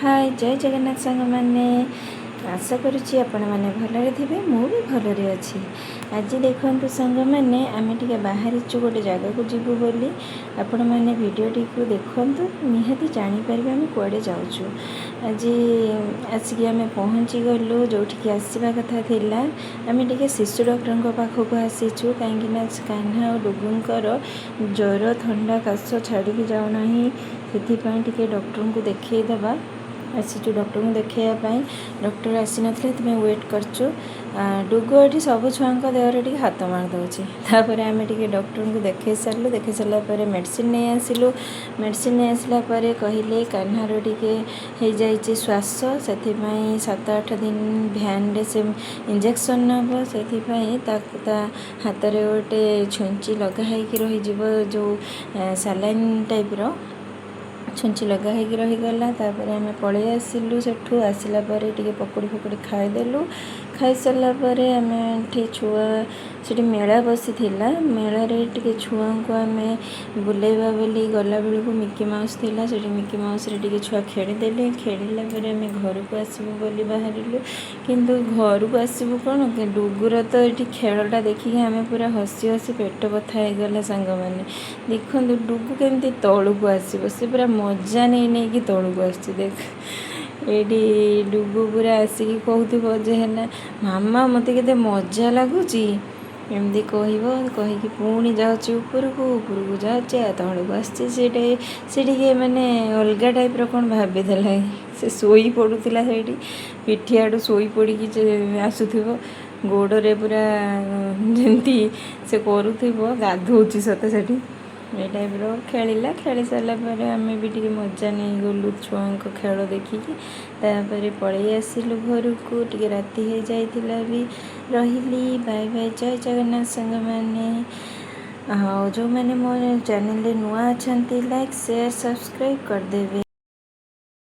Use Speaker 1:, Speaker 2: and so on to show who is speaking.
Speaker 1: हाय जय जगन्नाथ सांग मैंने आशा करुच्ची आपण मैंने भलरे थे मु भी भलरे अच्छी। आज देखु सांग मैंने आम टे बाहरी गोटे जगह को जीवु बोली आपण मैंने भिडटी को देखु निहाती जापर आम कड़े जाऊँ। आज आसिक आम पहुँची गलु जो आसवा कथा थिला आम टे शिशु डॉक्टर पाखक आसीचु कहीं कान्हा और डुगुंकर ज्वर थंडा काश छाड़ी जाऊना से डॉक्टर को देखा आसीचु डॉक्टर को देखापी डॉक्टर आसी ना वेट करचु। डुगु ये सब छुआ देहर टे हाथ मारदे आम टे डॉक्टर को देखे सारू देखे सारापर मेडिसिन नहीं आसिलु। मेडिसिन नहीं आसला कहले कान्हार टे हो जाए श्वास से 7-8 दिन भ्यान रे से इंजेक्शन नब से हाथ में गोटे छुंची लगाई रही जो सालाइन टाइप्र छुंची लगाई रहीगला। आम पलि आसिलु सेठू आसला टे पकड़ी फकड़ी खाईदेलु। खाई सारापर आम छुआ से मेला बसी मेलार टे छुआ को आम बुलेवा बोली गला बेलू मिकी माउस थिला से मिकी माउस टे छुआ खेलीदे खेलला आम घर को आसबू बोली बाहरिलु किंतु घर को आसबू कौन डुगुर तो ये खेलटा देखिए आम पूरा हसी हसी पेट बथा होगला। सांग मैंने देखु डुगु केमती तलू को आसब से पूरा मजा नहीं नहीं कि तलू को आस देख ये डुगु पूरा आसिक कहते है मामा मत के मजा लगुच एमती कहीकि पुणी जाऊँगी ऊपर को जाऊँचे तलू को आसटे माने अलग टाइप्र कौन भावीदेला से शोई पड़ूला से पिठियाड़ू शोई पड़ी आसुव गोड़े पूरा जमती से करूँ गाधोची सत से ये टाइप्र खेला खेली सारापर आम भी टे मजा नहीं गलु छुआ खेल देखिकी पलि आसिलु घर को टे राति हो जाइला भी रही। बाय बाय जय जगन्नाथ सांग मैंने जो मैंने मो चैनल नुआ अच्छा लाइक शेयर सब्सक्राइब करदेवे।